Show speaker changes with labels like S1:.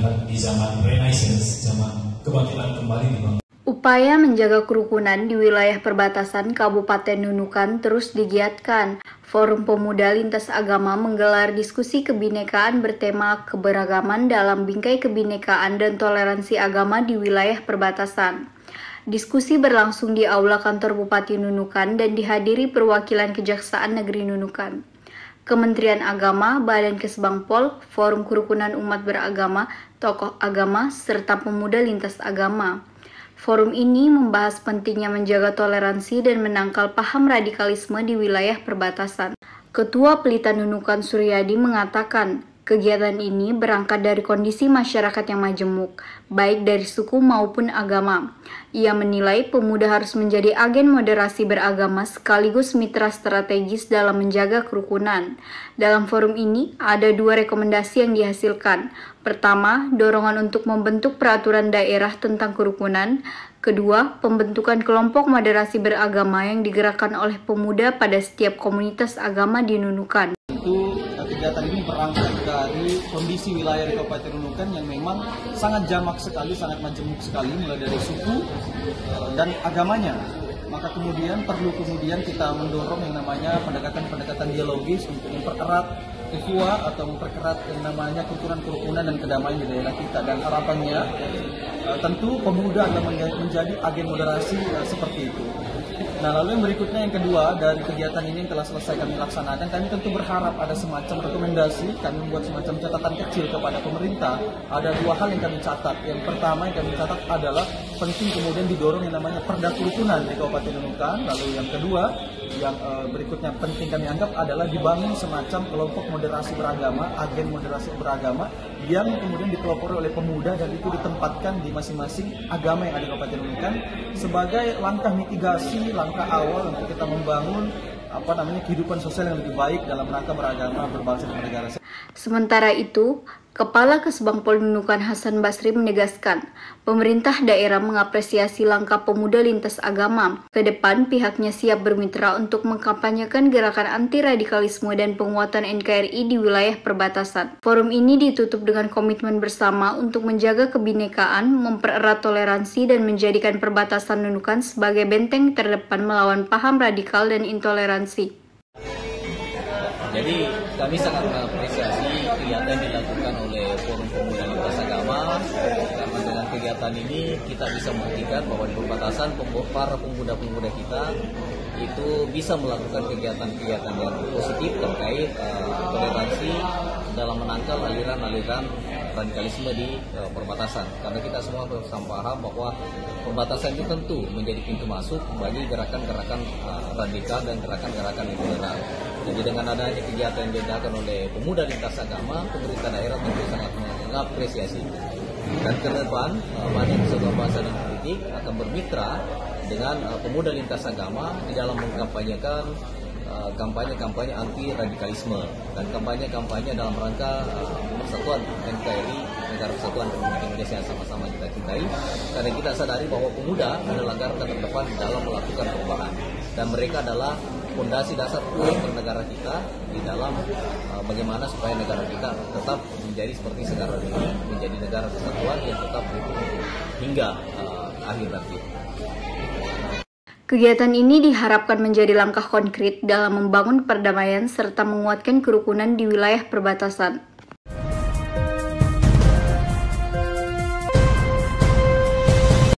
S1: melihat di zaman Renaissance, zaman kebangkitan kembali di bangsa.
S2: Upaya menjaga kerukunan di wilayah perbatasan Kabupaten Nunukan terus digiatkan. Forum Pemuda Lintas Agama menggelar diskusi kebinekaan bertema keberagaman dalam bingkai kebinekaan dan toleransi agama di wilayah perbatasan. Diskusi berlangsung di Aula Kantor Bupati Nunukan dan dihadiri perwakilan Kejaksaan Negeri Nunukan, Kementerian Agama, Badan Kesbangpol, Forum Kerukunan Umat Beragama, tokoh agama, serta pemuda lintas agama. Forum ini membahas pentingnya menjaga toleransi dan menangkal paham radikalisme di wilayah perbatasan. Ketua Pelita Nunukan Suryadi mengatakan, kegiatan ini berangkat dari kondisi masyarakat yang majemuk, baik dari suku maupun agama. Ia menilai pemuda harus menjadi agen moderasi beragama sekaligus mitra strategis dalam menjaga kerukunan. Dalam forum ini, ada 2 rekomendasi yang dihasilkan. Pertama, dorongan untuk membentuk peraturan daerah tentang kerukunan. Kedua, pembentukan kelompok moderasi beragama yang digerakkan oleh pemuda pada setiap komunitas agama di Nunukan.
S3: Kegiatan ini berangkat dari kondisi wilayah di Kabupaten Nunukan yang memang sangat jamak sekali, sangat majemuk sekali, mulai dari suku dan agamanya. Maka kemudian kita mendorong yang namanya pendekatan dialogis untuk mempererat ukhuwah atau memperkerat yang namanya kerukunan dan kedamaian di daerah kita. Dan harapannya tentu pemuda akan menjadi agen moderasi seperti itu. Nah, lalu yang berikutnya, yang kedua, dari kegiatan ini yang telah selesai kami laksanakan, kami tentu berharap ada semacam rekomendasi, kami membuat semacam catatan kecil kepada pemerintah. Ada 2 hal yang kami catat. Yang pertama yang kami catat adalah penting kemudian didorong yang namanya perda kerukunan di Kabupaten Nunukan. Lalu yang kedua, yang berikutnya penting kami anggap adalah dibangun semacam kelompok moderasi beragama, agen moderasi beragama, yang kemudian dipelopori oleh pemuda dan itu ditempatkan di masing-masing agama yang ada di Kabupaten Nunukan sebagai langkah mitigasi, langkah awal untuk kita membangun kehidupan sosial yang lebih baik dalam rangka beragama, berbangsa dan bernegara.
S2: Sementara itu, Kepala Kesbangpol Nunukan Hasan Basri menegaskan, pemerintah daerah mengapresiasi langkah pemuda lintas agama. Ke depan, pihaknya siap bermitra untuk mengkampanyekan gerakan anti-radikalisme dan penguatan NKRI di wilayah perbatasan. Forum ini ditutup dengan komitmen bersama untuk menjaga kebinekaan, mempererat toleransi, dan menjadikan perbatasan Nunukan sebagai benteng terdepan melawan paham radikal dan intoleransi.
S4: Jadi kami sangat mengapresiasi kegiatan yang dilakukan oleh Forum Pemuda Lintas Agama, karena dengan kegiatan ini kita bisa membuktikan bahwa di perbatasan para pemuda-pemuda kita itu bisa melakukan kegiatan-kegiatan yang positif terkait toleransi dalam menangkal aliran-aliran radikalisme di perbatasan. Karena kita semua bersama paham bahwa perbatasan itu tentu menjadi pintu masuk bagi gerakan-gerakan radikal dan gerakan-gerakan intoleran. Jadi dengan adanya kegiatan yang diadakan oleh pemuda lintas agama, pemerintah daerah tentu sangat mengapresiasi. Dan ke depan, Badan Kesatuan Bangsa dan Politik akan bermitra dengan pemuda lintas agama di dalam mengkampanyekan kampanye-kampanye anti-radikalisme dan kampanye-kampanye dalam rangka persatuan NKRI, Negara Kesatuan Republik Indonesia yang sama-sama kita cintai. Karena kita sadari bahwa pemuda adalah garda terdepan dalam melakukan perubahan. Dan mereka adalah fondasi dasar bernegara kita di dalam bagaimana supaya negara kita tetap menjadi seperti sekarang ini, menjadi negara kesatuan yang tetap hingga akhir nanti.
S2: Kegiatan ini diharapkan menjadi langkah konkret dalam membangun perdamaian serta menguatkan kerukunan di wilayah perbatasan.